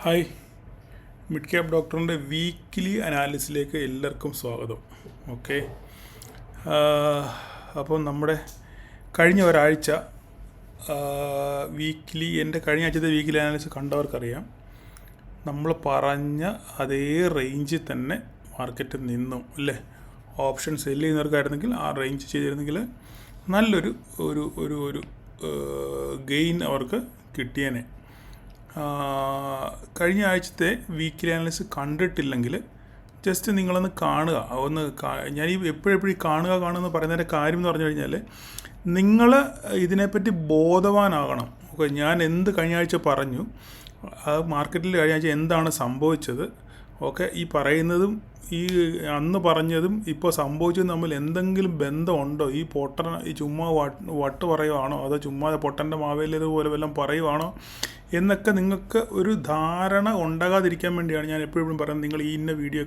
Hi, mid cap ഡോക്ടറിൻ്റെ weekly അനാലിസിലേക്ക് എല്ലാവർക്കും സ്വാഗതം. ഓക്കെ, അപ്പോൾ നമ്മുടെ കഴിഞ്ഞ ഒരാഴ്ച എൻ്റെ കഴിഞ്ഞ ആഴ്ചത്തെ വീക്ക്ലി അനാലിസിസ് കണ്ടവർക്കറിയാം, നമ്മൾ പറഞ്ഞ അതേ റേഞ്ചിൽ തന്നെ മാർക്കറ്റ് നിന്നു അല്ലേ. ഓപ്ഷൻ സെല്ല് ചെയ്യുന്നവർക്കായിരുന്നെങ്കിൽ ആ റേഞ്ച് ചെയ്തിരുന്നെങ്കിൽ നല്ലൊരു ഒരു ഒരു ഒരു ഗെയിൻ അവർക്ക് കിട്ടിയേനെ. കഴിഞ്ഞ ആഴ്ചത്തെ വീക്ക്ലി അനാലിസിസ് കണ്ടിട്ടില്ലെങ്കിൽ ജസ്റ്റ് നിങ്ങളൊന്ന് കാണുക. ഞാൻ ഈ എപ്പോഴെപ്പോഴും കാണുക പറയുന്നതിൻ്റെ കാര്യം എന്ന് പറഞ്ഞു കഴിഞ്ഞാൽ, നിങ്ങൾ ഇതിനെപ്പറ്റി ബോധവാനാകണം. ഓക്കെ, ഞാൻ എന്ത് കഴിഞ്ഞ ആഴ്ച പറഞ്ഞു, മാർക്കറ്റിൽ കഴിഞ്ഞ ആഴ്ച എന്താണ് സംഭവിച്ചത്, ഓക്കെ, ഈ പറയുന്നതും ഈ അന്ന് പറഞ്ഞതും ഇപ്പോൾ സംഭവിച്ചതും തമ്മിൽ എന്തെങ്കിലും ബന്ധമുണ്ടോ, ഈ ചുമ്മാ വട്ട് പറയുവാണോ അതോ ചുമ്മാ പൊട്ടൻ്റെ മാവേലിയതുപോലെ വല്ലതും പറയുവാണോ എന്നൊക്കെ നിങ്ങൾക്ക് ഒരു ധാരണ ഉണ്ടാകാതിരിക്കാൻ വേണ്ടിയാണ് ഞാൻ എപ്പോഴും പറയുന്നത്, നിങ്ങൾ ഇന്ന വീഡിയോ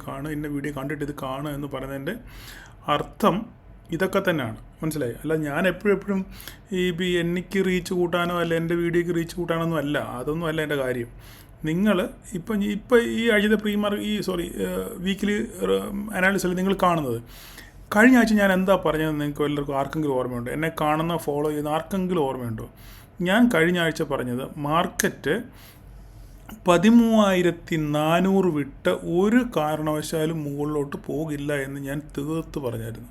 കണ്ടിട്ട് ഇത് കാണുക എന്ന് പറയുന്നതിൻ്റെ അർത്ഥം ഇതൊക്കെ തന്നെയാണ്. മനസ്സിലായി? അല്ല, ഞാൻ എപ്പോഴും എനിക്ക് റീച്ച് കൂട്ടാനോ അല്ല എൻ്റെ വീഡിയോയ്ക്ക് റീച്ച് കൂട്ടാനൊന്നും അല്ല, അതൊന്നും അല്ല എൻ്റെ കാര്യം. നിങ്ങൾ ഇപ്പം ഈ ആഴ്ചത്തെ വീക്കിലി അനാലിസിൽ നിങ്ങൾ കാണുന്നത്, കഴിഞ്ഞ ആഴ്ച ഞാൻ എന്താ പറഞ്ഞതെന്ന് നിങ്ങൾക്ക് എല്ലാവർക്കും ആർക്കെങ്കിലും ഓർമ്മയുണ്ടോ? എന്നെ കാണുന്ന ഫോളോ ചെയ്യുന്ന ആർക്കെങ്കിലും ഓർമ്മയുണ്ടോ? ഞാൻ കഴിഞ്ഞ ആഴ്ച പറഞ്ഞത് മാർക്കറ്റ് 13,400 വിട്ട് ഒരു കാരണവശാലും മുകളിലോട്ട് പോകില്ല എന്ന് ഞാൻ തീർത്ത് പറഞ്ഞായിരുന്നു.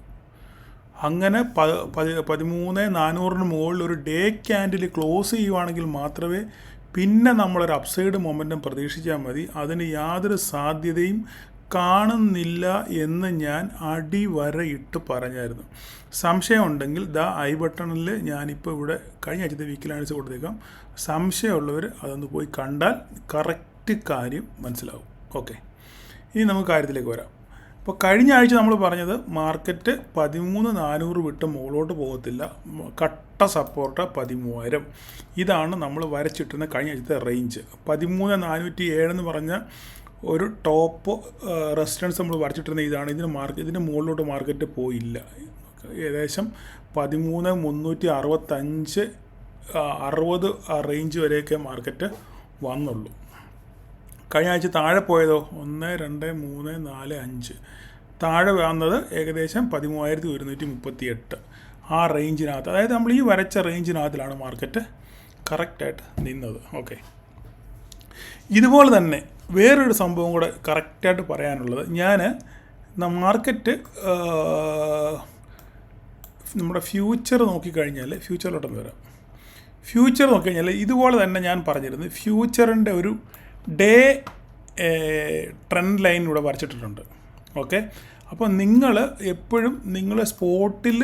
അങ്ങനെ 13,400 മുകളിൽ ഒരു ഡേ ക്യാൻഡിൽ ക്ലോസ് ചെയ്യുവാണെങ്കിൽ മാത്രമേ പിന്നെ നമ്മളൊരു അപ്സൈഡ് മൊമെൻറ്റം പ്രതീക്ഷിച്ചാൽ മതി. അതിന് യാതൊരു സാധ്യതയും കാണുന്നില്ല എന്ന് ഞാൻ അടിവരയിട്ട് പറഞ്ഞായിരുന്നു. സംശയം ഉണ്ടെങ്കിൽ ഐ ബട്ടണിൽ ഞാനിപ്പോൾ ഇവിടെ കഴിഞ്ഞ ആഴ്ചത്തെ വീക്കിലി അനാലിസിസ് കൊടുത്തേക്കാം. സംശയമുള്ളവർ അതൊന്ന് പോയി കണ്ടാൽ കറക്റ്റ് കാര്യം മനസ്സിലാവും. ഓക്കെ, ഇനി നമുക്ക് കാര്യത്തിലേക്ക് വരാം. അപ്പോൾ കഴിഞ്ഞ ആഴ്ച നമ്മൾ പറഞ്ഞത് മാർക്കറ്റ് 13,400 വിട്ട് മുകളിലോട്ട് പോകത്തില്ല, കട്ട സപ്പോർട്ട് 13,000. ഇതാണ് നമ്മൾ വരച്ചിട്ടുന്ന കഴിഞ്ഞ ആഴ്ചത്തെ റേഞ്ച്. 13,407 എന്ന് പറഞ്ഞ ഒരു ടോപ്പ് റെസിസ്റ്റൻസ് നമ്മൾ വരച്ചിട്ടിരുന്ന ഇതാണ്. ഇതിന് മുകളിലോട്ട് മാർക്കറ്റ് പോയില്ല. ഏകദേശം 13,365 60 റേഞ്ച് വരെയൊക്കെ മാർക്കറ്റ് വന്നുള്ളൂ. കഴിഞ്ഞ ആഴ്ച താഴെ പോയതോ 1, 2, 3, 4, 5 താഴെ വന്നത് ഏകദേശം 13,138 ആ റേഞ്ചിനകത്ത്. അതായത് നമ്മൾ ഈ വരച്ച റേഞ്ചിനകത്തിലാണ് മാർക്കറ്റ് കറക്റ്റായിട്ട് നിന്നത്. ഓക്കെ, ഇതുപോലെ തന്നെ വേറൊരു സംഭവം കൂടെ കറക്റ്റായിട്ട് പറയാനുള്ളത്, മാർക്കറ്റ് നമ്മുടെ ഫ്യൂച്ചർ നോക്കിക്കഴിഞ്ഞാൽ, ഫ്യൂച്ചറിലോട്ടൊന്ന് വരാം. ഫ്യൂച്ചർ നോക്കിക്കഴിഞ്ഞാൽ ഇതുപോലെ തന്നെ ഞാൻ പറഞ്ഞിരുന്നു, ഫ്യൂച്ചറിൻ്റെ ഒരു ഡേ ട്രെൻഡ് ലൈൻ ഇവിടെ വരച്ചിട്ടിട്ടുണ്ട്. ഓക്കെ, അപ്പോൾ നിങ്ങൾ എപ്പോഴും നിങ്ങൾ സ്പോട്ടിൽ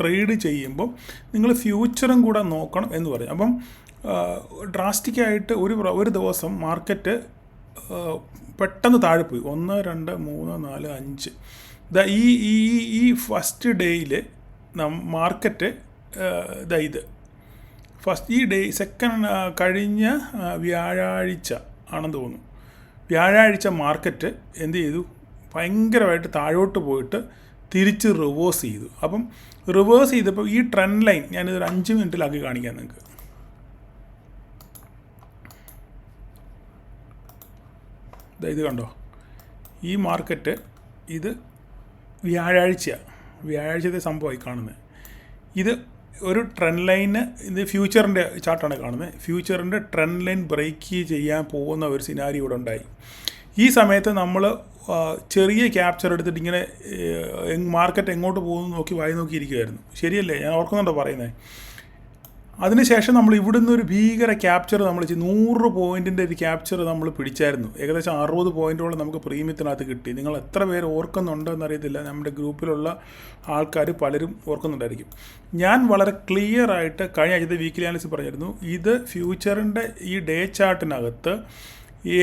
ട്രേഡ് ചെയ്യുമ്പോൾ നിങ്ങൾ ഫ്യൂച്ചറും കൂടെ നോക്കണം എന്ന് പറയും. അപ്പം ഡ്രാസ്റ്റിക്കായിട്ട് ഒരു ദിവസം മാർക്കറ്റ് പെട്ടെന്ന് താഴെ പോയി 1, 2, 3, 4, 5. ഈ ഫസ്റ്റ് ഡേയിൽ മാർക്കറ്റ് ഇത് ഈ ഡേ സെക്കൻഡ് കഴിഞ്ഞ വ്യാഴാഴ്ച ആണെന്ന് തോന്നുന്നു. വ്യാഴാഴ്ച മാർക്കറ്റ് എന്ത് ചെയ്തു? ഭയങ്കരമായിട്ട് താഴോട്ട് പോയിട്ട് തിരിച്ച് റിവേഴ്സ് ചെയ്തു. അപ്പം റിവേഴ്സ് ചെയ്തപ്പോൾ ഈ ട്രെൻഡ് ലൈൻ ഞാനിതൊരു 5 മിനിറ്റിലാക്കി കാണിക്കാം നിങ്ങൾക്ക്. ഇത് കണ്ടോ, ഈ മാർക്കറ്റ് ഇത് വ്യാഴാഴ്ചത്തെ സംഭവമായി കാണുന്നത്. ഇത് ഒരു ട്രെൻഡ് ലൈന്, ഇത് ഫ്യൂച്ചറിൻ്റെ ചാർട്ടാണ് കാണുന്നത്. ഫ്യൂച്ചറിൻ്റെ ട്രെൻഡ് ലൈൻ ബ്രേക്ക് ചെയ്യാൻ പോകുന്ന ഒരു സിനാരി ഇവിടെ ഉണ്ടായി. ഈ സമയത്ത് നമ്മൾ ചെറിയ ക്യാപ്ചർ എടുത്തിട്ട് ഇങ്ങനെ മാർക്കറ്റ് എങ്ങോട്ട് പോകുന്നു നോക്കി നോക്കിയിരിക്കുമായിരുന്നു. ശരിയല്ലേ? ഞാൻ ഓർക്കുന്നുണ്ടോ പറയുന്നത്? അതിനുശേഷം നമ്മൾ ഇവിടുന്ന് ഒരു ഭീകര ക്യാപ്ചർ നമ്മൾ 100 പോയിൻറ്റിൻ്റെ ഒരു ക്യാപ്ചർ നമ്മൾ പിടിച്ചായിരുന്നു. ഏകദേശം 60 പോയിൻറ്റോളം നമുക്ക് പ്രീമിയത്തിനകത്ത് കിട്ടി. നിങ്ങൾ എത്ര പേര് ഓർക്കുന്നുണ്ടോ എന്നറിയത്തില്ല. നമ്മുടെ ഗ്രൂപ്പിലുള്ള ആൾക്കാർ പലരും ഓർക്കുന്നുണ്ടായിരിക്കും. ഞാൻ വളരെ ക്ലിയർ ആയിട്ട് കഴിഞ്ഞ ആഴ്ചത്തെ വീക്കിലി അനാലിസിസ് പറഞ്ഞിരുന്നു, ഇത് ഫ്യൂച്ചറിൻ്റെ ഈ ഡേ ചാർട്ടിനകത്ത്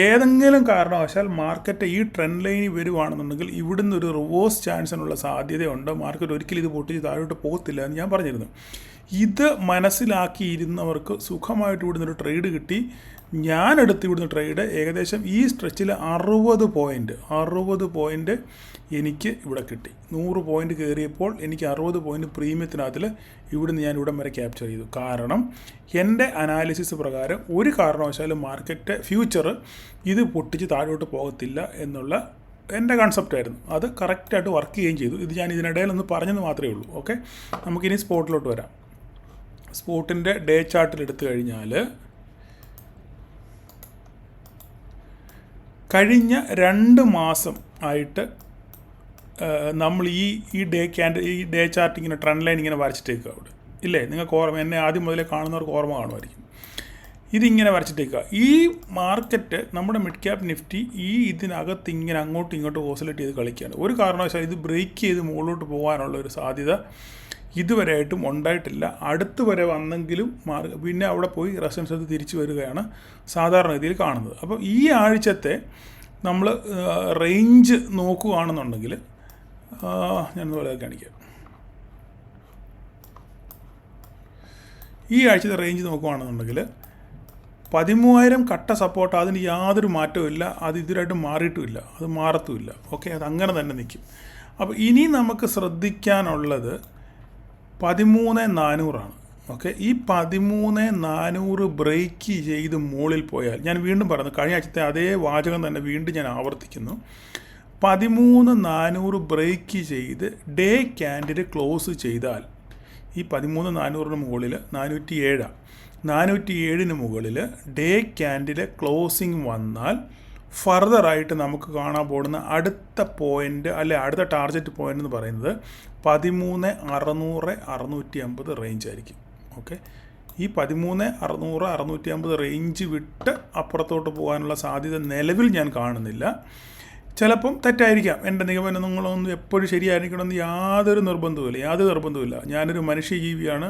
ഏതെങ്കിലും കാരണവശാൽ മാർക്കറ്റ് ഈ ട്രെൻഡ് ലൈനിൽ വരുവാണെന്നുണ്ടെങ്കിൽ ഇവിടുന്ന് ഒരു റിവേഴ്സ് ചാൻസിനുള്ള സാധ്യതയുണ്ട്. മാർക്കറ്റ് ഒരിക്കലും ഇത് പൊട്ടിച്ച് താഴോട്ട് പോകത്തില്ല എന്ന് ഞാൻ പറഞ്ഞിരുന്നു. ഇത് മനസ്സിലാക്കിയിരുന്നവർക്ക് സുഖമായിട്ട് ഇവിടുന്ന് ഒരു ട്രേഡ് കിട്ടി. ഞാനെടുത്ത് ഇവിടുന്ന് ട്രേഡ് ഏകദേശം ഈ സ്ട്രെച്ചിൽ 60 പോയിൻ്റ് എനിക്ക് ഇവിടെ കിട്ടി. 100 പോയിൻ്റ് കയറിയപ്പോൾ എനിക്ക് 60 പോയിൻ്റ് പ്രീമിയത്തിനകത്തിൽ ഇവിടുന്ന് ഞാൻ ഇവിടം വരെ ക്യാപ്ചർ ചെയ്തു. കാരണം എൻ്റെ അനാലിസിസ് പ്രകാരം ഒരു കാരണവശാലും മാർക്കറ്റ് ഫ്യൂച്ചർ ഇത് പൊട്ടിച്ച് താഴോട്ട് പോകത്തില്ല എന്നുള്ള എൻ്റെ കൺസെപ്റ്റായിരുന്നു. അത് കറക്റ്റായിട്ട് വർക്ക് ചെയ്യുകയും ചെയ്തു. ഇത് ഞാൻ ഇതിനിടയിലൊന്ന് പറഞ്ഞെന്ന് മാത്രമേ ഉള്ളൂ. ഓക്കെ, നമുക്കിനി സ്പോട്ടിലോട്ട് വരാം. സ്പോട്ടിൻ്റെ ഡേ ചാർട്ടിൽ എടുത്തു കഴിഞ്ഞാൽ കഴിഞ്ഞ 2 മാസം ആയിട്ട് നമ്മൾ ഈ ഡേ ചാർട്ട് ഇങ്ങനെ ട്രെൻഡ് ലൈൻ ഇങ്ങനെ വരച്ചിട്ടേക്കുക അവിടെ ഇല്ലേ? നിങ്ങൾക്ക് ഓർമ്മ, എന്നെ ആദ്യം മുതലേ കാണുന്നവർക്ക് ഓർമ്മ കാണുമായിരിക്കും. ഇതിങ്ങനെ വരച്ചിട്ടേക്കുക. ഈ മാർക്കറ്റ് നമ്മുടെ മിഡ് ക്യാപ് നിഫ്റ്റി ഇതിനകത്ത് ഇങ്ങനെ അങ്ങോട്ടും ഇങ്ങോട്ടും ഓസിലേറ്റ് ചെയ്ത് കളിക്കുകയാണ്. ഒരു കാരണവശാലും ഇത് ബ്രേക്ക് ചെയ്ത് മുകളിലോട്ട് പോകാനുള്ള ഒരു സാധ്യത ഇതുവരെയായിട്ടും ഉണ്ടായിട്ടില്ല. അടുത്ത് വരെ വന്നെങ്കിലും പിന്നെ അവിടെ പോയി റെസിസ്റ്റൻസ് എടുത്ത് തിരിച്ചു വരികയാണ് സാധാരണ രീതിയിൽ കാണുന്നത്. അപ്പോൾ ഈ ആഴ്ചത്തെ നമ്മൾ റേഞ്ച് നോക്കുകയാണെന്നുണ്ടെങ്കിൽ ഞാനതുപോലെ കാണിക്കാം. ഈ ആഴ്ചത്തെ റേഞ്ച് നോക്കുകയാണെന്നുണ്ടെങ്കിൽ 13,000 കട്ട സപ്പോർട്ട്, അതിന് യാതൊരു മാറ്റവും ഇല്ല. അത് ഇതിലായിട്ട് മാറിയിട്ടുമില്ല, അത് മാറത്തുമില്ല. ഓക്കെ, അത് അങ്ങനെ തന്നെ നിൽക്കും. അപ്പോൾ ഇനി നമുക്ക് ശ്രദ്ധിക്കാനുള്ളത് 13,400 ഓക്കെ, ഈ 13,400 ബ്രേക്ക് ചെയ്ത് മുകളിൽ പോയാൽ, ഞാൻ വീണ്ടും പറയുന്നു, കഴിഞ്ഞ ആഴ്ചത്തെ അതേ വാചകം തന്നെ വീണ്ടും ഞാൻ ആവർത്തിക്കുന്നു, 13,400 ബ്രേക്ക് ചെയ്ത് ഡേ ക്യാൻഡിൽ ക്ലോസ് ചെയ്താൽ ഈ 13,400 മുകളിൽ 407 മുകളിൽ ഡേ ക്യാൻഡിലെ ക്ലോസിങ് വന്നാൽ ഫർദറായിട്ട് നമുക്ക് കാണാൻ പോകുന്ന അടുത്ത പോയിൻ്റ് അല്ലെ അടുത്ത ടാർഗറ്റ് പോയിൻ്റ് എന്ന് പറയുന്നത് 13,600-650 റേഞ്ച് ആയിരിക്കും. ഓക്കെ, ഈ 13,600-650 റേഞ്ച് വിട്ട് അപ്പുറത്തോട്ട് പോകാനുള്ള സാധ്യത നിലവിൽ ഞാൻ കാണുന്നില്ല. ചിലപ്പം തെറ്റായിരിക്കാം. എൻ്റെ നിഗമനം നിങ്ങളൊന്നും എപ്പോഴും ശരിയായിരിക്കണമെന്ന് യാതൊരു നിർബന്ധവുമില്ല. ഞാനൊരു മനുഷ്യജീവിയാണ്.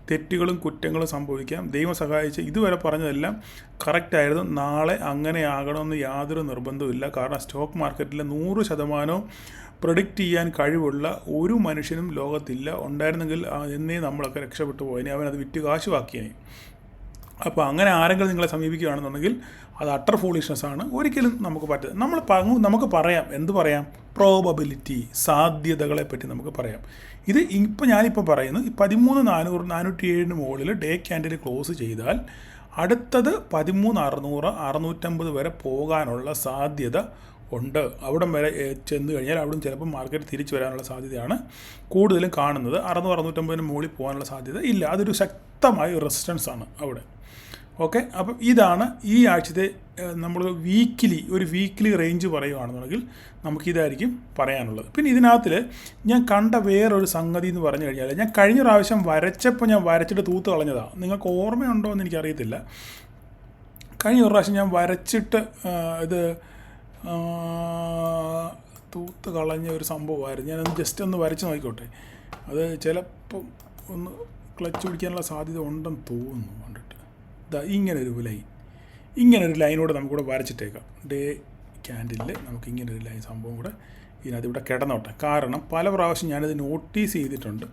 തെറ്റുകളും കുറ്റങ്ങളും സംഭവിക്കാം. ദൈവം സഹായിച്ച് ഇതുവരെ പറഞ്ഞതെല്ലാം കറക്റ്റായിരുന്നു. നാളെ അങ്ങനെ ആകണമെന്ന് യാതൊരു നിർബന്ധവുമില്ല. കാരണം സ്റ്റോക്ക് മാർക്കറ്റിൽ 100% പ്രൊഡിക്റ്റ് ചെയ്യാൻ കഴിവുള്ള ഒരു മനുഷ്യനും ലോകത്തില്ല. ഉണ്ടായിരുന്നെങ്കിൽ എന്നേ നമ്മളൊക്കെ രക്ഷപ്പെട്ടു പോയതിനെ, അവനത് വിറ്റ് കാശുവാക്കിയനെ. അപ്പോൾ അങ്ങനെ ആരെങ്കിലും നിങ്ങളെ സമീപിക്കുകയാണെന്നുണ്ടെങ്കിൽ അത് അട്ടർ ഫൂളിഷ്നെസ്സാണ്. ഒരിക്കലും നമുക്ക് പറ്റില്ല. നമുക്ക് പറയാം, എന്ത് പറയാം, പ്രോബബിലിറ്റി, സാധ്യതകളെപ്പറ്റി നമുക്ക് പറയാം. ഇത് ഞാനിപ്പോൾ പറയുന്നു, 13,400-407 മുകളിൽ ഡേ ക്യാൻഡിൽ ക്ലോസ് ചെയ്താൽ അടുത്തത് 13,600-650 വരെ പോകാനുള്ള സാധ്യത ഉണ്ട്. അവിടം വരെ ചെന്ന് കഴിഞ്ഞാൽ അവിടും ചിലപ്പോൾ മാർക്കറ്റ് തിരിച്ചു വരാനുള്ള സാധ്യതയാണ് കൂടുതലും കാണുന്നത്. 600-650 മുകളിൽ പോകാനുള്ള സാധ്യത ഇല്ല. അതൊരു ശക്തമായ റെസിസ്റ്റൻസ് ആണ് അവിടെ. ഓക്കെ, അപ്പം ഇതാണ് ഈ ആഴ്ചത്തെ നമ്മൾ വീക്കിലി റേഞ്ച് പറയുകയാണെന്നുണ്ടെങ്കിൽ നമുക്കിതായിരിക്കും പറയാനുള്ളത്. പിന്നെ ഇതിനകത്തിൽ ഞാൻ കണ്ട വേറൊരു സംഗതി എന്ന് പറഞ്ഞു കഴിഞ്ഞാൽ, ഞാൻ കഴിഞ്ഞ പ്രാവശ്യം വരച്ചപ്പോൾ ഞാൻ വരച്ചിട്ട് തൂത്ത് കളഞ്ഞതാണ്. നിങ്ങൾക്ക് ഓർമ്മയുണ്ടോ എന്ന് എനിക്കറിയത്തില്ല. കഴിഞ്ഞ ഒരു പ്രാവശ്യം ഞാൻ വരച്ചിട്ട് ഇത് തൂത്ത് കളഞ്ഞ ഒരു സംഭവമായിരുന്നു. ഞാനൊന്ന് ജസ്റ്റ് ഒന്ന് വരച്ച് നോക്കിക്കോട്ടെ. അത് ചിലപ്പം ഒന്ന് ക്ലച്ച് പിടിക്കാനുള്ള സാധ്യത ഉണ്ടെന്ന് തോന്നുന്നു. കണ്ടിട്ട് ഇങ്ങനൊരു ലൈനോടെ നമുക്കിവിടെ വരച്ചിട്ടേക്കാം. ഡേ ക്യാൻഡിലിൽ നമുക്ക് ഇങ്ങനൊരു ലൈൻ സംഭവം കൂടെ ഇതിനകത്ത് കിടന്നോട്ടെ. കാരണം പല പ്രാവശ്യം ഞാനിത് നോട്ടീസ് ചെയ്തിട്ടുണ്ട്.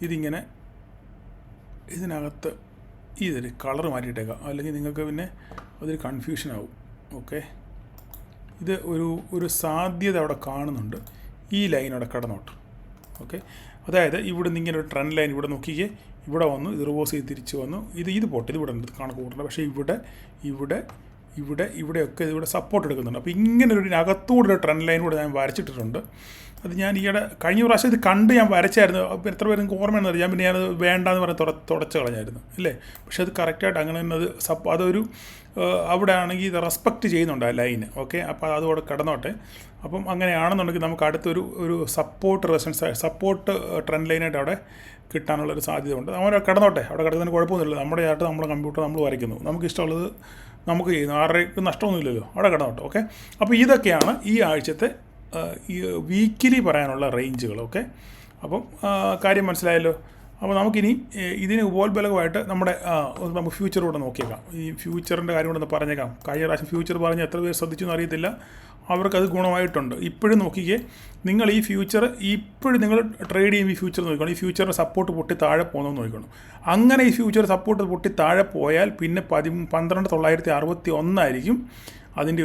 ഇതിങ്ങനെ ഇതിനകത്ത് ഇതൊരു കളർ മാറ്റിയിട്ടേക്കാം, അല്ലെങ്കിൽ നിങ്ങൾക്ക് പിന്നെ അതൊരു കൺഫ്യൂഷനാവും. ഓക്കെ, ഇത് ഒരു സാധ്യത അവിടെ കാണുന്നുണ്ട്. ഈ ലൈൻ അവിടെ കിടന്നോട്ടെ. ഓക്കെ, അതായത് ഇവിടെ നിന്ന് ഇങ്ങനെ ഒരു ട്രെൻഡ് ലൈൻ ഇവിടെ നോക്കിക്കേ, ഇവിടെ വന്നു, ഇത് റിവേഴ്സ് ചെയ്ത് തിരിച്ച് വന്നു, ഇത് പോട്ടെ, ഇത് ഇവിടെ ഉണ്ട്, കണക്ക് കൂട്ടണ്ട. പക്ഷേ ഇവിടെയൊക്കെ ഇതിവിടെ സപ്പോർട്ട് എടുക്കുന്നുണ്ട്. അപ്പോൾ ഇങ്ങനെ ഒരു അകത്തൂടെ ട്രെൻഡ് ലൈൻ കൂടെ ഞാൻ വരച്ചിട്ടിട്ടുണ്ട്. അത് ഞാൻ കഴിഞ്ഞ പ്രാവശ്യം ഇത് കണ്ട് ഞാൻ വരച്ചായിരുന്നു. അപ്പോൾ എത്ര പേര് നിങ്ങൾക്ക് ഓർമ്മയെന്ന് അറിയാം. പിന്നെ ഞാനത് വേണ്ടാന്ന് പറഞ്ഞ് തുടച്ച് കളഞ്ഞായിരുന്നു അല്ലേ. പക്ഷേ അത് കറക്റ്റായിട്ട് അങ്ങനെ തന്നെ അതൊരു അവിടെ ആണെങ്കിൽ ഇത് റെസ്പെക്റ്റ് ചെയ്യുന്നുണ്ട് ആ ലൈന്. ഓക്കെ, അപ്പോൾ അതോടെ കിടന്നോട്ടെ. അപ്പം അങ്ങനെയാണെന്നുണ്ടെങ്കിൽ നമുക്ക് അടുത്തൊരു സപ്പോർട്ട് ട്രെൻഡ് ലൈനായിട്ട് അവിടെ കിട്ടാനുള്ളൊരു സാധ്യത ഉണ്ട്. അവിടെ കിടന്നോട്ടെ, അവിടെ കിടക്കുന്നതിന് കുഴപ്പമൊന്നുമില്ല. നമ്മുടെ ആയിട്ട് നമ്മുടെ കമ്പ്യൂട്ടർ നമ്മൾ വരയ്ക്കുന്നു, നമുക്കിഷ്ടമുള്ളത് നമുക്ക് ചെയ്യുന്നു, ആരുടെക്ക് നഷ്ടമൊന്നുമില്ലല്ലോ, അവിടെ കിടന്നോട്ടെ. ഓക്കെ, അപ്പോൾ ഇതൊക്കെയാണ് ഈ ആഴ്ചത്തെ ഈ വീക്കിലി പറയാനുള്ള റേഞ്ചുകൾ. ഓക്കെ, അപ്പം കാര്യം മനസ്സിലായല്ലോ. അപ്പോൾ നമുക്കിനി ഇതിന് ഉപോത്ബലകമായിട്ട് നമുക്ക് ഫ്യൂച്ചറൂടെ നോക്കിയേക്കാം. ഈ ഫ്യൂച്ചറിൻ്റെ കാര്യം കൂടെ ഒന്ന് പറഞ്ഞേക്കാം. കഴിഞ്ഞ പ്രാവശ്യം ഫ്യൂച്ചർ പറഞ്ഞ് എത്ര പേര് ശ്രദ്ധിച്ചു എന്ന് അറിയത്തില്ല. അവർക്കത് ഗുണമായിട്ടുണ്ട്. ഇപ്പോഴും നോക്കിക്കേ, നിങ്ങൾ ഈ ഫ്യൂച്ചർ ഇപ്പോഴും നിങ്ങൾ ട്രേഡ് ചെയ്യുമ്പോൾ ഈ ഫ്യൂച്ചർ നോക്കണം. ഈ ഫ്യൂച്ചറിൻ്റെ സപ്പോർട്ട് പൊട്ടി താഴെ പോകുന്നതെന്ന് നോക്കണം. അങ്ങനെ ഈ ഫ്യൂച്ചർ സപ്പോർട്ട് പൊട്ടി താഴെ പോയാൽ പിന്നെ 12,961 ആയിരിക്കും അതിൻ്റെ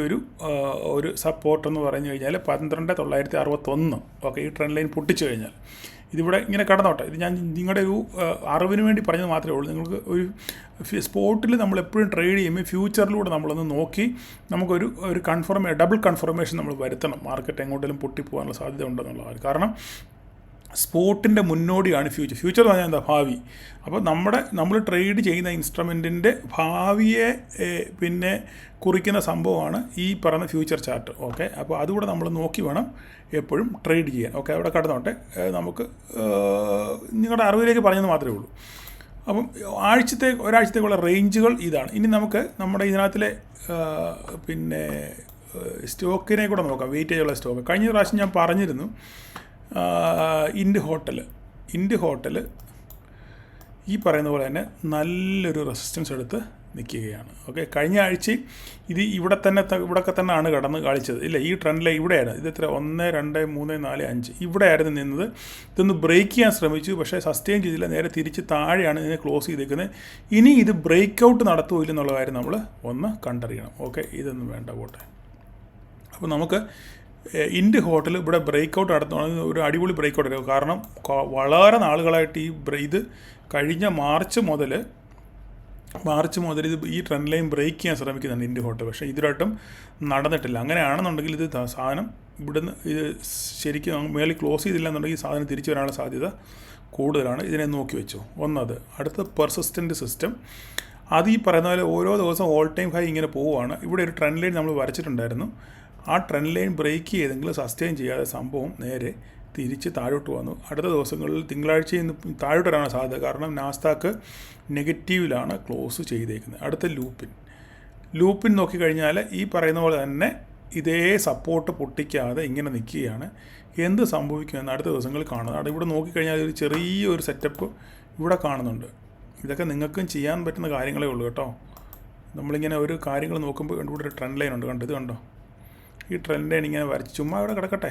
ഒരു സപ്പോർട്ട് എന്ന് പറഞ്ഞു കഴിഞ്ഞാൽ 12,961. ഓക്കെ, ഈ ട്രെൻഡ് ലൈൻ പൊട്ടിച്ചു കഴിഞ്ഞാൽ ഇതിവിടെ ഇങ്ങനെ കടന്നോട്ടെ. ഇത് ഞാൻ നിങ്ങളുടെ ഒരു അറിവിന് വേണ്ടി പറഞ്ഞത് മാത്രമേ ഉള്ളൂ. നിങ്ങൾക്ക് ഒരു സ്പോട്ടിൽ നമ്മൾ എപ്പോഴും ട്രേഡ് ചെയ്യുമ്പോൾ ഫ്യൂച്ചറിലൂടെ നമ്മളൊന്ന് നോക്കി നമുക്കൊരു ഡബിൾ കൺഫർമേഷൻ നമ്മൾ വരുത്തണം. മാർക്കറ്റ് എങ്ങോട്ടെങ്കിലും പൊട്ടിപ്പോകാനുള്ള സാധ്യത ഉണ്ടെന്നുള്ളത്. കാരണം സ്പോട്ടിൻ്റെ മുന്നോടിയാണ് ഫ്യൂച്ചർ എന്ന് പറഞ്ഞാൽ എന്താ, ഭാവി. അപ്പോൾ നമ്മൾ ട്രേഡ് ചെയ്യുന്ന ഇൻസ്ട്രുമെൻറ്റിൻ്റെ ഭാവിയെ പിന്നെ കുറിക്കുന്ന സംഭവമാണ് ഈ പറയുന്ന ഫ്യൂച്ചർ ചാർട്ട്. ഓക്കെ, അപ്പോൾ അതുകൂടെ നമ്മൾ നോക്കി വേണം എപ്പോഴും ട്രേഡ് ചെയ്യാൻ. ഓക്കെ, അവിടെ കടന്നോട്ടെ. നമുക്ക് നിങ്ങളുടെ അറിവിലേക്ക് പറഞ്ഞത് മാത്രമേ ഉള്ളൂ. അപ്പം ഒരാഴ്ചത്തേക്കുള്ള റേഞ്ചുകൾ ഇതാണ്. ഇനി നമുക്ക് നമ്മുടെ ഇതിനകത്തിലെ പിന്നെ സ്റ്റോക്കിനെ കൂടെ നോക്കാം. വെയിറ്റേജുള്ള സ്റ്റോക്ക് കഴിഞ്ഞ പ്രാവശ്യം ഞാൻ പറഞ്ഞിരുന്നു. ഇൻഡ് ഹോട്ടൽ ഈ പറയുന്ന പോലെ തന്നെ നല്ലൊരു റെസിസ്റ്റൻസ് എടുത്ത് നിൽക്കുകയാണ്. ഓക്കെ, കഴിഞ്ഞ ആഴ്ച ഇത് ഇവിടെയൊക്കെ തന്നെയാണ് കടന്ന് കളിച്ചത്. ഇല്ല, ഈ ട്രെൻഡിൽ ഇവിടെയാണ്. ഇത് എത്ര 1, 2, 3, 4, 5 ഇവിടെയായിരുന്നു നിന്നത്. ഇതൊന്ന് ബ്രേക്ക് ചെയ്യാൻ ശ്രമിച്ചു, പക്ഷേ സസ്റ്റെയിൻ ചെയ്തില്ല. നേരെ തിരിച്ച് താഴെയാണ് ഇതിനെ ക്ലോസ് ചെയ്തേക്കുന്നത്. ഇനി ഇത് ബ്രേക്ക് ഔട്ട് നടത്തുമോ ഇല്ലെന്നുള്ള കാര്യം നമ്മൾ ഒന്ന് കണ്ടറിയണം. ഓക്കെ, ഇതൊന്നും വേണ്ട പോട്ടെ. അപ്പോൾ നമുക്ക് ഇൻഡ് ഹോട്ടൽ ഇവിടെ ബ്രേക്ക് ഔട്ട് നടത്തുകയാണെങ്കിൽ ഒരു അടിപൊളി ബ്രേക്ക് ഔട്ട് ആയിരിക്കും. കാരണം വളരെ നാളുകളായിട്ട് ഇത് കഴിഞ്ഞ മാർച്ച് മുതൽ ഈ ട്രെൻഡ് ലൈൻ ബ്രേക്ക് ചെയ്യാൻ ശ്രമിക്കുന്നുണ്ട് ഇൻഡ് ഹോട്ടൽ. പക്ഷേ ഇതിലായിട്ടും നടന്നിട്ടില്ല. അങ്ങനെയാണെന്നുണ്ടെങ്കിൽ ഇത് സാധനം ഇവിടുന്ന് ഇത് ശരിക്കും മേളിൽ ക്ലോസ് ചെയ്തില്ല എന്നുണ്ടെങ്കിൽ സാധനം തിരിച്ചു വരാനുള്ള സാധ്യത കൂടുതലാണ്. ഇതിനെ നോക്കി വെച്ചു. ഒന്നത്. അടുത്ത പെർസിസ്റ്റൻ്റ് സിസ്റ്റം. അത് ഈ പറയുന്ന പോലെ ഓരോ ദിവസം ഓൾ ടൈം ഹൈ ഇങ്ങനെ പോവുകയാണ്. ഇവിടെ ഒരു ട്രെൻഡ് ലൈൻ നമ്മൾ വരച്ചിട്ടുണ്ടായിരുന്നു. ആ ട്രെൻഡ് ലൈൻ ബ്രേക്ക് ചെയ്തെങ്കിലും സസ്റ്റെയിൻ ചെയ്യാതെ സംഭവം നേരെ തിരിച്ച് താഴോട്ട് വന്നു. അടുത്ത ദിവസങ്ങളിൽ തിങ്കളാഴ്ചയിൽ നിന്ന് താഴോട്ട് വരാനാണ് സാധ്യത. കാരണം നാസ്ഡാക്ക് നെഗറ്റീവിലാണ് ക്ലോസ് ചെയ്തേക്കുന്നത്. അടുത്ത ലൂപ്പിൻ നോക്കിക്കഴിഞ്ഞാൽ ഈ പറയുന്ന പോലെ തന്നെ ഇതേ സപ്പോർട്ട് പൊട്ടിക്കാതെ ഇങ്ങനെ നിൽക്കുകയാണ്. എന്ത് സംഭവിക്കുമെന്ന് അടുത്ത ദിവസങ്ങളിൽ കാണുന്നത്. അവിടെ ഇവിടെ നോക്കിക്കഴിഞ്ഞാൽ ഒരു ചെറിയൊരു സെറ്റപ്പ് ഇവിടെ കാണുന്നുണ്ട്. ഇതൊക്കെ നിങ്ങൾക്കും ചെയ്യാൻ പറ്റുന്ന കാര്യങ്ങളേ ഉള്ളൂ കേട്ടോ. നമ്മളിങ്ങനെ ഒരു കാര്യങ്ങൾ നോക്കുമ്പോൾ ഇവിടെ ഒരു ട്രെൻഡ് ലൈൻ ഉണ്ട്. ഇത് കണ്ടോ? ഈ ട്രെൻഡ് ലൈൻ ഇങ്ങനെ വരച്ച് ചുമ്മാ ഇവിടെ കിടക്കട്ടെ,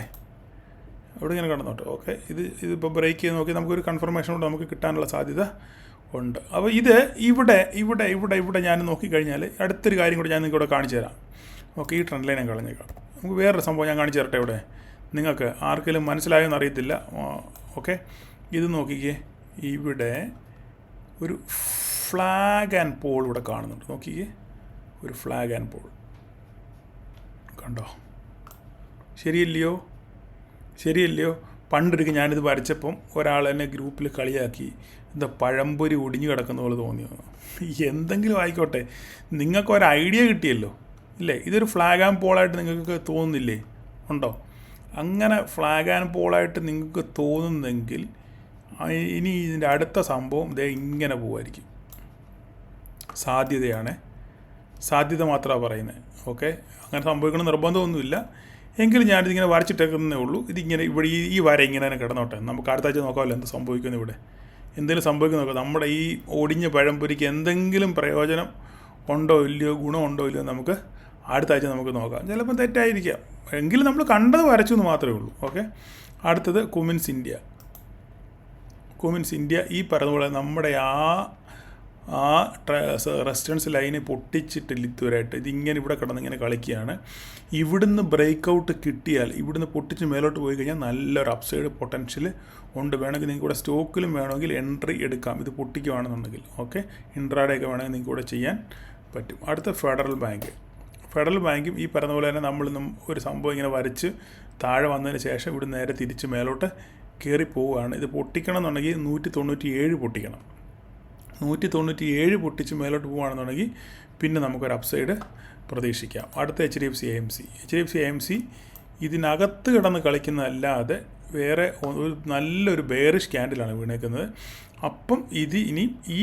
അവിടെ ഇങ്ങനെ കിടന്നോട്ടെ. ഓക്കെ, ഇതിപ്പോൾ ബ്രേക്ക് ചെയ്ത് നോക്കി നമുക്കൊരു കൺഫർമേഷൻ കൊണ്ട് നമുക്ക് കിട്ടാനുള്ള സാധ്യത ഉണ്ട്. അപ്പോൾ ഇത് ഇവിടെ ഞാൻ നോക്കിക്കഴിഞ്ഞാൽ അടുത്തൊരു കാര്യം കൂടി ഞാൻ നിങ്ങൾക്ക് ഇവിടെ കാണിച്ചു തരാം. ഓക്കെ, ഈ ട്രെൻഡ് ലൈൻ ഞാൻ കളഞ്ഞേക്കാം. നമുക്ക് വേറൊരു സംഭവം ഞാൻ കാണിച്ചു തരട്ടെ. ഇവിടെ നിങ്ങൾക്ക് ആർക്കെങ്കിലും മനസ്സിലായെന്ന് അറിയത്തില്ല. ഓക്കെ, ഇത് നോക്കിക്കേ. ഇവിടെ ഒരു ഫ്ലാഗ് ആൻഡ് പോൾ ഇവിടെ കാണുന്നുണ്ട്. നോക്കിക്കേ, ഒരു ഫ്ലാഗ് ആൻഡ് പോൾ കണ്ടോ? ശരിയല്ലയോ? പണ്ടൊരിക്കൽ ഞാനിത് വരച്ചപ്പം ഒരാൾ എന്നെ ഗ്രൂപ്പിൽ കളിയാക്കി, എന്താ പഴംപൊരി ഒടിഞ്ഞു കിടക്കുന്ന പോലെ തോന്നിയോ. എന്തെങ്കിലും ആയിക്കോട്ടെ, നിങ്ങൾക്കൊരു ഐഡിയ കിട്ടിയല്ലോ ഇല്ലേ? ഇതൊരു ഫ്ലാഗ് ആൻഡ് പോളായിട്ട് നിങ്ങൾക്ക് തോന്നുന്നില്ലേ? ഉണ്ടോ? അങ്ങനെ ഫ്ലാഗ് ആൻഡ് പോളായിട്ട് നിങ്ങൾക്ക് തോന്നുന്നെങ്കിൽ ഇനി ഇതിൻ്റെ അടുത്ത സംഭവം ഇതേ ഇങ്ങനെ പോകുമായിരിക്കും. സാധ്യത മാത്രമാണ് പറയുന്നത്. ഓക്കെ, അങ്ങനെ സംഭവിക്കണം നിർബന്ധമൊന്നുമില്ല. എങ്കിലും ഞാനിതിങ്ങനെ വരച്ചിട്ടേക്കുന്നേ ഉള്ളൂ. ഇതിങ്ങനെ ഇവിടെ ഈ വര ഇങ്ങനെ തന്നെ കിടന്നോട്ടെ. നമുക്ക് അടുത്ത ആഴ്ച നോക്കാമല്ലോ എന്ത് സംഭവിക്കുന്നു. ഇവിടെ എന്തെങ്കിലും സംഭവിക്കുന്നു നോക്കാം. നമ്മുടെ ഈ ഒടിഞ്ഞ പഴംപൊരിക്ക് എന്തെങ്കിലും പ്രയോജനം ഉണ്ടോ ഇല്ലയോ, ഗുണമുണ്ടോ ഇല്ലയോ നമുക്ക് അടുത്ത ആഴ്ച നമുക്ക് നോക്കാം. ചിലപ്പോൾ തെറ്റായിരിക്കാം, എങ്കിലും നമ്മൾ കണ്ടത് വരച്ചു എന്ന് മാത്രമേ ഉള്ളൂ. ഓക്കെ, അടുത്തത് കുമിൻസ് ഇന്ത്യ. ഈ പറഞ്ഞ പോലെ നമ്മുടെ ആ റെസിസ്റ്റൻസ് ലൈന് പൊട്ടിച്ചിട്ടില്ല ഇതുവരെയായിട്ട്. ഇതിങ്ങനെ ഇവിടെ കിടന്ന് ഇങ്ങനെ കളിക്കുകയാണ്. ഇവിടുന്ന് ബ്രേക്ക് ഔട്ട് കിട്ടിയാൽ, ഇവിടുന്ന് പൊട്ടിച്ച് മേലോട്ട് പോയി കഴിഞ്ഞാൽ നല്ലൊരു അപ്സൈഡ് പൊട്ടൻഷ്യൽ ഉണ്ട്. വേണമെങ്കിൽ നിങ്ങൾക്ക് ഇവിടെ സ്റ്റോക്കിലും വേണമെങ്കിൽ എൻട്രി എടുക്കാം, ഇത് പൊട്ടിക്കുകയാണെന്നുണ്ടെങ്കിൽ. ഓക്കെ, ഇൻട്രാഡേയൊക്കെ വേണമെങ്കിൽ നിങ്ങൾക്ക് ഇവിടെ ചെയ്യാൻ പറ്റും. അടുത്ത ഫെഡറൽ ബാങ്കും ഈ പറഞ്ഞ പോലെ തന്നെ നമ്മളിന്നും ഒരു സംഭവം ഇങ്ങനെ വരച്ച് താഴെ വന്നതിന് ശേഷം ഇവിടെ നേരെ തിരിച്ച് മേലോട്ട് കയറി പോവുകയാണ്. ഇത് പൊട്ടിക്കണം എന്നുണ്ടെങ്കിൽ 197 പൊട്ടിക്കണം. 197 പൊട്ടിച്ച് മേലോട്ട് പോവുകയാണെന്നുണ്ടെങ്കിൽ പിന്നെ നമുക്കൊരു അപ്സൈഡ് പ്രതീക്ഷിക്കാം. അടുത്ത HDFC AMC ഇതിനകത്ത് കിടന്ന് കളിക്കുന്നതല്ലാതെ വേറെ നല്ലൊരു ബെയറിഷ് ക്യാൻഡിലാണ് വീണേക്കുന്നത്. അപ്പം ഇത് ഇനി ഈ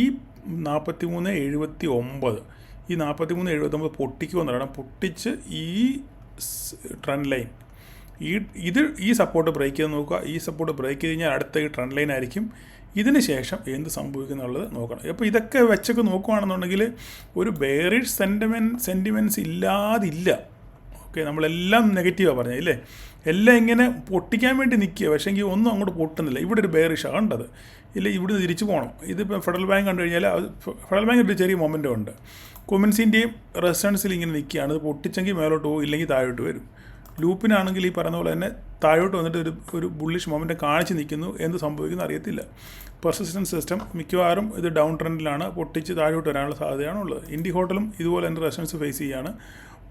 43.79 പൊട്ടിക്കുമെന്ന് പറയണം. പൊട്ടിച്ച് ഈ ട്രെൻഡ് ലൈൻ ഈ സപ്പോർട്ട് ബ്രേക്ക് ചെയ്ത് നോക്കുക. ഈ സപ്പോർട്ട് ബ്രേക്ക് ചെയ്ത് കഴിഞ്ഞാൽ അടുത്ത ഈ ട്രെൻഡ് ലൈൻ ആയിരിക്കും ഇതിന് ശേഷം എന്ത് സംഭവിക്കും എന്നുള്ളത് നോക്കണം. അപ്പോൾ ഇതൊക്കെ വെച്ചൊക്കെ നോക്കുകയാണെന്നുണ്ടെങ്കിൽ ഒരു ബെയറിഷ് സെൻറ്റിമെൻറ്റ്സ് ഇല്ലാതില്ല. ഓക്കെ, നമ്മളെല്ലാം നെഗറ്റീവാണ് പറഞ്ഞത് ഇല്ലേ, എല്ലാം ഇങ്ങനെ പൊട്ടിക്കാൻ വേണ്ടി നിൽക്കുക, പക്ഷേ എങ്കിൽ ഒന്നും അങ്ങോട്ട് പൊട്ടുന്നില്ല. ഇവിടെ ഒരു ബെയറിഷാണ് കണ്ടത് ഇല്ല, ഇവിടുന്ന് തിരിച്ചു പോകണം. ഇതിപ്പോൾ ഫെഡറൽ ബാങ്ക് കണ്ടു കഴിഞ്ഞാൽ ഫെഡറൽ ബാങ്ക് ഒരു ചെറിയ മൊമെൻറ്റം ഉണ്ട്. കുമിൻസിൻ്റെയും റെസിസ്റ്റൻസിൽ ഇങ്ങനെ നിൽക്കുകയാണ്. ഇത് പൊട്ടിച്ചെങ്കിൽ മേലോട്ട് പോകും, ഇല്ലെങ്കിൽ താഴോട്ട് വരും. ലൂപ്പിനാണെങ്കിൽ ഈ പറയുന്ന പോലെ തന്നെ താഴോട്ട് വന്നിട്ട് ഒരു ബുള്ളിഷ് മൊമെൻറ്റ് കാണിച്ച് നിൽക്കുന്നു. എന്ത് സംഭവിക്കുന്നു അറിയത്തില്ല. പെർസിസ്റ്റൻസ് സിസ്റ്റം മിക്കവാറും ഇത് ഡൗൺ ട്രെൻഡിലാണ്, പൊട്ടിച്ച് താഴോട്ട് വരാനുള്ള സാധ്യതയാണുള്ളത്. ഇൻഡി ഹോട്ടലും ഇതുപോലെ തന്നെ റെസിസ്റ്റൻസ് ഫേസ് ചെയ്യുകയാണ്,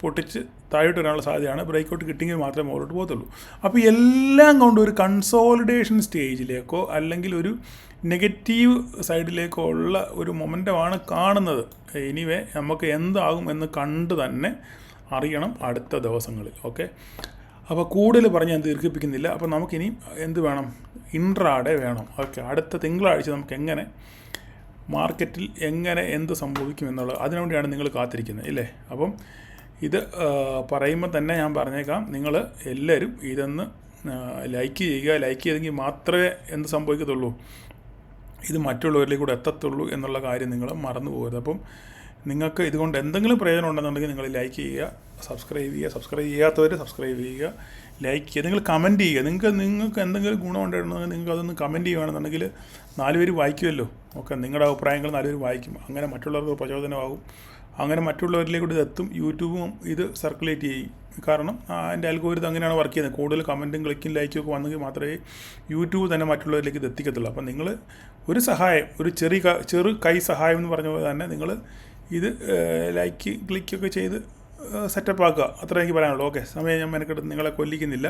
പൊട്ടിച്ച് താഴോട്ട് വരാനുള്ള സാധ്യതയാണ്. ബ്രേക്കൗട്ട് കിട്ടിയെങ്കിൽ മാത്രമേ മുകളിലോട്ട് പോകത്തുള്ളൂ. അപ്പോൾ എല്ലാം കൊണ്ട് ഒരു കൺസോളിഡേഷൻ സ്റ്റേജിലേക്കോ അല്ലെങ്കിൽ ഒരു നെഗറ്റീവ് സൈഡിലേക്കോ ഉള്ള ഒരു മൊമെൻറ്റമാണ് കാണുന്നത്. എനിവേ നമുക്ക് എന്താകും എന്ന് കണ്ട് തന്നെ അറിയണം അടുത്ത ദിവസങ്ങളിൽ. ഓക്കെ, അപ്പോൾ കൂടുതൽ പറഞ്ഞ് ഞാൻ ദീർഘിപ്പിക്കുന്നില്ല. അപ്പോൾ നമുക്കിനി എന്ത് വേണം, ഇൻട്രാഡേ വേണം. ഓക്കെ, അടുത്ത തിങ്കളാഴ്ച നമുക്ക് എങ്ങനെ മാർക്കറ്റിൽ എന്ത് സംഭവിക്കും എന്നുള്ളത് അതിനുവേണ്ടിയാണ് നിങ്ങൾ കാത്തിരിക്കുന്നത് ഇല്ലേ. അപ്പം ഇത് പറയുമ്പോൾ തന്നെ ഞാൻ പറഞ്ഞേക്കാം, നിങ്ങൾ എല്ലാവരും ഇതൊന്ന് ലൈക്ക് ചെയ്യുക. ലൈക്ക് ചെയ്തെങ്കിൽ മാത്രമേ എന്ത് സംഭവിക്കത്തുള്ളൂ, ഇത് മറ്റുള്ളവരിലേക്ക് കൂടെ എത്തത്തുള്ളൂ എന്നുള്ള കാര്യം നിങ്ങൾ മറന്നു പോകരുത്. അപ്പം നിങ്ങൾക്ക് ഇതുകൊണ്ട് എന്തെങ്കിലും പ്രയോജനം ഉണ്ടെന്നുണ്ടെങ്കിൽ നിങ്ങൾ ലൈക്ക് ചെയ്യുക, സബ്സ്ക്രൈബ് ചെയ്യാത്തവർ സബ്സ്ക്രൈബ് ചെയ്യുക, ലൈക്ക് ചെയ്യുക, നിങ്ങൾ കമൻറ്റ് ചെയ്യുക. നിങ്ങൾക്ക് എന്തെങ്കിലും ഗുണമുണ്ടെന്നുണ്ടെങ്കിൽ നിങ്ങൾക്ക് അതൊന്ന് കമൻറ്റ് ചെയ്യുകയാണെന്നുണ്ടെങ്കിൽ 4 പേര് വായിക്കുമല്ലോ. ഓക്കെ, നിങ്ങളുടെ അഭിപ്രായങ്ങൾ 4 പേര് വായിക്കും. അങ്ങനെ മറ്റുള്ളവർക്ക് പ്രചോദനമാകും. അങ്ങനെ മറ്റുള്ളവരിലേക്ക് ഇത് എത്തും. യൂട്യൂബും ഇത് സർക്കുലേറ്റ് ചെയ്യും. കാരണം അതിൻ്റെ അൽഗോരിതം അങ്ങനെയാണ് വർക്ക് ചെയ്യുന്നത്. കൂടുതൽ കമൻറ്റും ക്ലിക്കും ലൈക്കും ഒക്കെ വന്നെങ്കിൽ മാത്രമേ യൂട്യൂബ് തന്നെ മറ്റുള്ളവരിലേക്ക് ഇത് എത്തിക്കത്തുള്ളൂ. അപ്പം നിങ്ങൾ ഒരു സഹായം, ഒരു ചെറു കൈ സഹായം എന്ന് പറഞ്ഞ പോലെ തന്നെ നിങ്ങൾ ഇത് ലൈക്ക് ക്ലിക്കൊക്കെ ചെയ്ത് സെറ്റപ്പ് ആക്കുക. അത്ര എനിക്ക് പറയാനുള്ളൂ. ഓക്കെ, സമയം ഞാൻ മെനക്കെടുത്ത് നിങ്ങളെ കൊല്ലിക്കുന്നില്ല.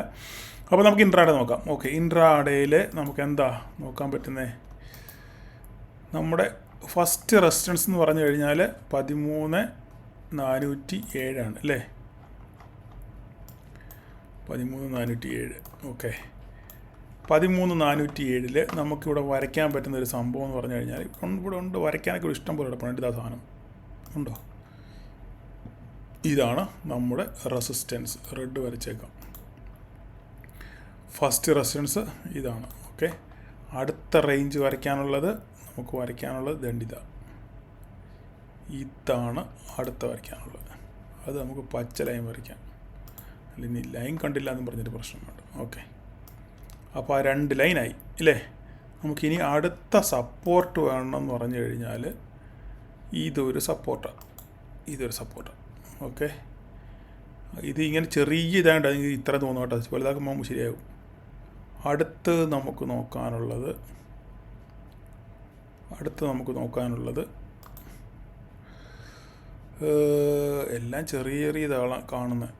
അപ്പോൾ നമുക്ക് ഇൻട്രാഡേ നോക്കാം. ഓക്കെ, ഇൻട്രാഡേയിൽ നമുക്ക് എന്താ നോക്കാൻ പറ്റുന്നത്, നമ്മുടെ ഫസ്റ്റ് റെസിസ്റ്റൻസ് എന്ന് പറഞ്ഞു കഴിഞ്ഞാൽ 13,407 ആണ് അല്ലേ. 13,407. ഓക്കെ, 13,407 നമുക്കിവിടെ വരയ്ക്കാൻ പറ്റുന്ന ഒരു സംഭവം എന്ന് പറഞ്ഞു കഴിഞ്ഞാൽ ഇവിടെ ഉണ്ട്. വരയ്ക്കാനൊക്കെ ഒരു ഇഷ്ടം പോലെ കിടപ്പുണ്ട്. ഇതാ സാധനം ഉണ്ടോ, ഇതാണ് നമ്മുടെ റെസിസ്റ്റൻസ്. റെഡ് വരച്ചേക്കാം. ഫസ്റ്റ് റെസിസ്റ്റൻസ് ഇതാണ്. ഓക്കെ, അടുത്ത റേഞ്ച് നമുക്ക് വരയ്ക്കാനുള്ളത് ദണ്ഡിത. ഇതാണ് അടുത്ത വരയ്ക്കാനുള്ളത്. അത് നമുക്ക് പച്ച ലൈൻ വരയ്ക്കാം. അല്ലെങ്കിൽ ലൈൻ കണ്ടില്ല എന്ന് പറഞ്ഞിട്ട് പ്രശ്നമുണ്ട്. ഓക്കെ, അപ്പോൾ ആ 2 ലൈനായി ഇല്ലേ. നമുക്കിനി അടുത്ത സപ്പോർട്ട് വേണമെന്ന് പറഞ്ഞു കഴിഞ്ഞാൽ ഇതൊരു സപ്പോർട്ടാണ്. ഓക്കെ, ഇത് ഇങ്ങനെ ചെറിയ ഇതാണ്ട് അതിന് ഇത്ര തോന്നോട്ടെ, വലുതാക്കുമ്പോൾ ശരിയാകും. അടുത്ത് നമുക്ക് നോക്കാനുള്ളത് എല്ലാം ചെറിയ ഇതാണ് കാണുന്നത്.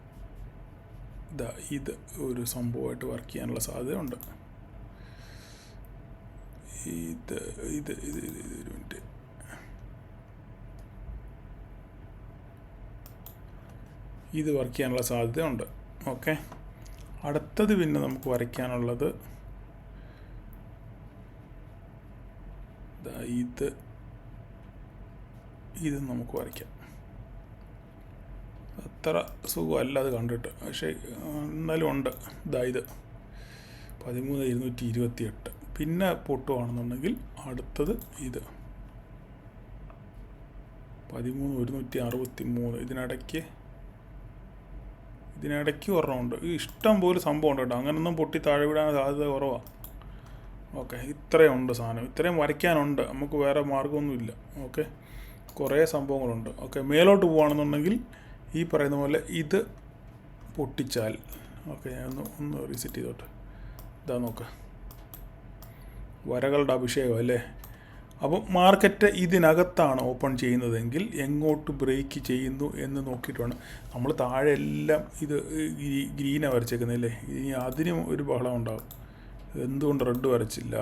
ഇത് ഒരു സംഭവമായിട്ട് വർക്ക് ചെയ്യാനുള്ള സാധ്യതയുണ്ട്. ഇത് ഒരു മിനിറ്റ്. ഇത് വർക്ക് ചെയ്യാനുള്ള സാധ്യതയുണ്ട്. ഓക്കെ, അടുത്തത് പിന്നെ നമുക്ക് വരയ്ക്കാനുള്ളത് ഇത് നമുക്ക് വരയ്ക്കാം. അത്ര സുഖമല്ല അത് കണ്ടിട്ട്, പക്ഷേ എന്നാലും ഉണ്ട്. ഇത് 13,228. പിന്നെ പൊട്ടുവാണെന്നുണ്ടെങ്കിൽ അടുത്തത് ഇത് 13,163. ഇതിനിടയ്ക്ക് ഒരെണ്ണമുണ്ട്. ഇഷ്ടം പോലെ സംഭവം ഉണ്ട് കേട്ടോ. അങ്ങനൊന്നും പൊട്ടി താഴെ വിടാൻ സാധ്യത കുറവാണ്. ഓക്കെ, ഇത്രയുണ്ട് സാധനം. ഇത്രയും വരയ്ക്കാനുണ്ട്. നമുക്ക് വേറെ മാർഗ്ഗമൊന്നുമില്ല. ഓക്കെ, കുറേ സംഭവങ്ങളുണ്ട്. ഓക്കെ, മേലോട്ട് പോവുകയാണെന്നുണ്ടെങ്കിൽ ഈ പറയുന്ന പോലെ ഇത് പൊട്ടിച്ചാൽ, ഓക്കെ, ഞാൻ ഒന്ന് റീസെറ്റ് ചെയ്തോട്ടെ. ഇതാ നോക്ക്, വരകളുടെ അഭിഷേകം അല്ലേ. അപ്പം മാർക്കറ്റ് ഇതിനകത്താണ് ഓപ്പൺ ചെയ്യുന്നതെങ്കിൽ എങ്ങോട്ട് ബ്രേക്ക് ചെയ്യുന്നു എന്ന് നോക്കിയിട്ട് വേണം. നമ്മൾ താഴെ എല്ലാം ഇത് ഗ്രീനാണ് വരച്ചേക്കുന്നതല്ലേ. ഇനി അതിനും ഒരു ബഹളം ഉണ്ടാകും. എന്തുകൊണ്ട് റെഡ് വരച്ചില്ല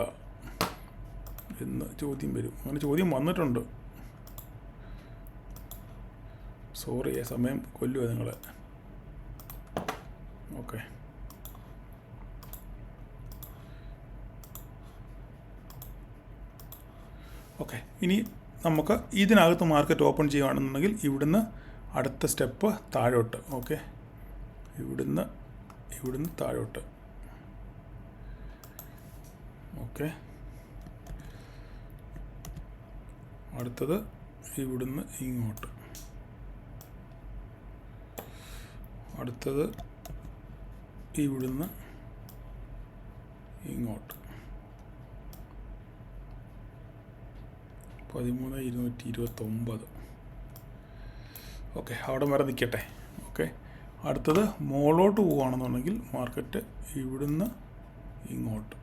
എന്ന് ചോദ്യം വരും. അങ്ങനെ ചോദ്യം വന്നിട്ടുണ്ട്. സോറി, സമയം കൊല്ലുക നിങ്ങളെ. ഓക്കെ, ഇനി നമുക്ക് ഇതിനകത്ത് മാർക്കറ്റ് ഓപ്പൺ ചെയ്യുകയാണെന്നുണ്ടെങ്കിൽ ഇവിടുന്ന് അടുത്ത സ്റ്റെപ്പ് താഴോട്ട്. ഓക്കെ, ഇവിടുന്ന് താഴോട്ട്. ഓക്കെ, അടുത്തത് ഇവിടുന്ന് ഇങ്ങോട്ട്, അടുത്തത് ഇവിടുന്ന് ഇങ്ങോട്ട്. 13,229. ഓക്കെ, അവിടെ വരെ നിൽക്കട്ടെ. ഓക്കെ, അടുത്തത് മുകളിലോട്ട് പോവുകയാണെന്നുണ്ടെങ്കിൽ മാർക്കറ്റ് ഇവിടുന്ന് ഇങ്ങോട്ട്.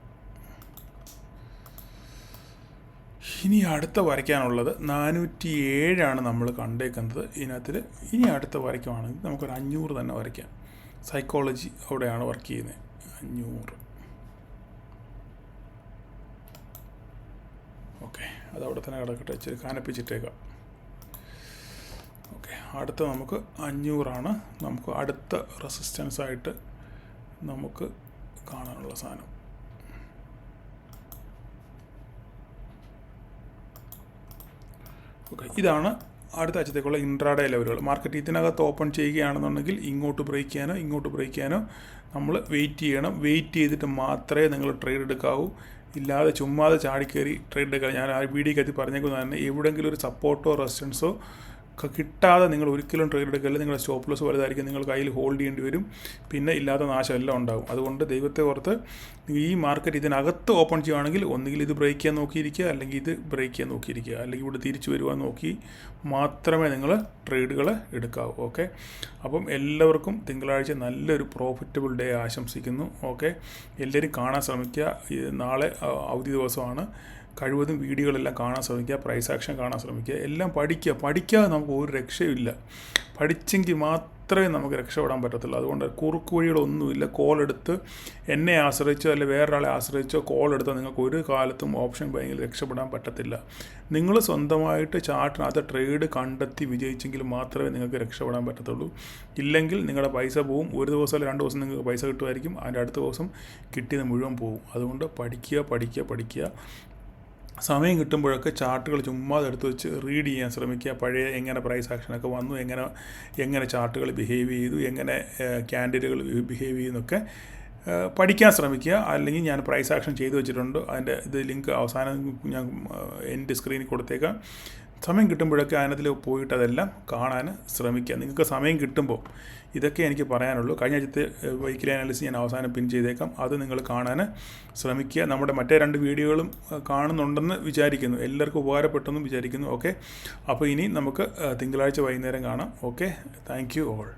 ഇനി അടുത്ത വരയ്ക്കാനുള്ളത് 407 നമ്മൾ കണ്ടേക്കുന്നത്. ഇതിനകത്തിൽ ഇനി അടുത്ത വരയ്ക്കുവാണെങ്കിൽ നമുക്കൊരു 500 തന്നെ വരയ്ക്കാം. സൈക്കോളജി അവിടെയാണ് വർക്ക് ചെയ്യുന്നത്. 500. ഓക്കെ, അതവിടെ തന്നെ കിടക്കട്ടെ, ഇച്ചിരി കാനപ്പിച്ചിട്ടേക്കാം. ഓക്കെ, അടുത്ത നമുക്ക് 500 നമുക്ക് അടുത്ത റെസിസ്റ്റൻസായിട്ട് നമുക്ക് കാണാനുള്ള സാധനം. ഓക്കെ, ഇതാണ് അടുത്ത ആഴ്ചത്തേക്കുള്ള ഇൻട്രാഡേ ലെവലുകൾ. മാർക്കറ്റ് ഇതിനകത്ത് ഓപ്പൺ ചെയ്യുകയാണെന്നുണ്ടെങ്കിൽ ഇങ്ങോട്ട് ബ്രേക്ക് ചെയ്യാനോ നമ്മൾ വെയിറ്റ് ചെയ്യണം. വെയിറ്റ് ചെയ്തിട്ട് മാത്രമേ നിങ്ങൾ ട്രേഡ് എടുക്കാവൂ. ഇല്ലാതെ ചുമ്മാതെ ചാടിക്കയറി ട്രേഡ് എടുക്കുക. ഞാൻ ആ വീഡിയോക്കകത്ത് പറഞ്ഞേക്കുന്നത് തന്നെ, എവിടെയെങ്കിലും ഒരു സപ്പോർട്ടോ റെസിസ്റ്റൻസോ കിട്ടാതെ നിങ്ങൾ ഒരിക്കലും ട്രേഡ് എടുക്കല്ല. നിങ്ങളുടെ സ്റ്റോപ്പ് ലോസ് വലുതായിരിക്കും, നിങ്ങൾ കയ്യിൽ ഹോൾഡ് ചെയ്യേണ്ടി വരും, പിന്നെ ഇല്ലാത്ത നാശം എല്ലാം ഉണ്ടാകും. അതുകൊണ്ട് ദൈവത്തെ ഓർത്ത് ഈ മാർക്കറ്റ് ഇതിനകത്ത് ഓപ്പൺ ചെയ്യുകയാണെങ്കിൽ ഒന്നുകിൽ ഇത് ബ്രേക്ക് ചെയ്യാൻ നോക്കിയിരിക്കുക, അല്ലെങ്കിൽ ഇത് ബ്രേക്ക് ചെയ്യാൻ നോക്കിയിരിക്കുക, അല്ലെങ്കിൽ ഇവിടെ തിരിച്ചു വരുവാൻ നോക്കി മാത്രമേ നിങ്ങൾ ട്രേഡുകൾ എടുക്കാവൂ. ഓക്കെ, അപ്പം എല്ലാവർക്കും തിങ്കളാഴ്ച നല്ലൊരു പ്രോഫിറ്റബിൾ ഡേ ആശംസിക്കുന്നു. ഓക്കെ, എല്ലാവരും കാണാൻ ശ്രമിക്കുക. നാളെ അവധി ദിവസമാണ്. കഴിവതും വീഡിയോകളെല്ലാം കാണാൻ ശ്രമിക്കുക, പ്രൈസ് ആക്ഷൻ കാണാൻ ശ്രമിക്കുക, എല്ലാം പഠിക്കാതെ നമുക്ക് ഒരു രക്ഷയില്ല. പഠിച്ചെങ്കിൽ മാത്രമേ നമുക്ക് രക്ഷപ്പെടാൻ പറ്റത്തുള്ളൂ. അതുകൊണ്ട് കുറുക്ക് വഴികളൊന്നുമില്ല. കോൾ എടുത്ത് എന്നെ ആശ്രയിച്ചോ അല്ലെങ്കിൽ വേറൊരാളെ ആശ്രയിച്ചോ കോൾ എടുത്താൽ നിങ്ങൾക്ക് ഒരു കാലത്തും ഓപ്ഷൻ ബൈങ്ങിൽ രക്ഷപ്പെടാൻ പറ്റത്തില്ല. നിങ്ങൾ സ്വന്തമായിട്ട് ചാർട്ടിനകത്ത് ട്രേഡ് കണ്ടെത്തി വിജയിച്ചെങ്കിൽ മാത്രമേ നിങ്ങൾക്ക് രക്ഷപ്പെടാൻ പറ്റത്തുള്ളൂ. ഇല്ലെങ്കിൽ നിങ്ങളുടെ പൈസ പോവും. ഒരു ദിവസം അല്ലെങ്കിൽ 2 ദിവസം നിങ്ങൾക്ക് പൈസ കിട്ടുമായിരിക്കും, അതിൻ്റെ അടുത്ത ദിവസം കിട്ടിയത് മുഴുവൻ പോവും. അതുകൊണ്ട് പഠിക്കുക. സമയം കിട്ടുമ്പോഴൊക്കെ ചാർട്ടുകൾ ചുമ്മാ എടുത്ത് വെച്ച് റീഡ് ചെയ്യാൻ ശ്രമിക്കുക. പഴയ എങ്ങനെ പ്രൈസ് ആക്ഷനൊക്കെ വന്നു, എങ്ങനെ ചാർട്ടുകൾ ബിഹേവ് ചെയ്തു, എങ്ങനെ ക്യാൻഡിലുകൾ ബിഹേവ് ചെയ്യുന്നൊക്കെ പഠിക്കാൻ ശ്രമിക്കുക. അല്ലെങ്കിൽ ഞാൻ പ്രൈസ് ആക്ഷൻ ചെയ്തു വെച്ചിട്ടുണ്ട്, അതിൻ്റെ ലിങ്ക് അവസാനം ഞാൻ എൻ്റെ സ്ക്രീനിൽ കൊടുത്തേക്കാം. സമയം കിട്ടുമ്പോഴൊക്കെ അതിനകത്തിൽ പോയിട്ട് അതെല്ലാം കാണാൻ ശ്രമിക്കുക. നിങ്ങൾക്ക് സമയം കിട്ടുമ്പോൾ ഇതൊക്കെ എനിക്ക് പറയാനുള്ളൂ. കഴിഞ്ഞ ആഴ്ചത്തെ വീക്കിലി അനാലിസിസ് ഞാൻ അവസാനം പിൻ ചെയ്തേക്കാം, അത് നിങ്ങൾ കാണാൻ ശ്രമിക്കുക. നമ്മുടെ മറ്റേ 2 വീഡിയോകളും കാണുന്നുണ്ടെന്ന് വിചാരിക്കുന്നു, എല്ലാവർക്കും ഉപകാരപ്പെട്ടെന്നും വിചാരിക്കുന്നു. ഓക്കെ, അപ്പോൾ ഇനി നമുക്ക് തിങ്കളാഴ്ച വൈകുന്നേരം കാണാം. Okay, thank you all.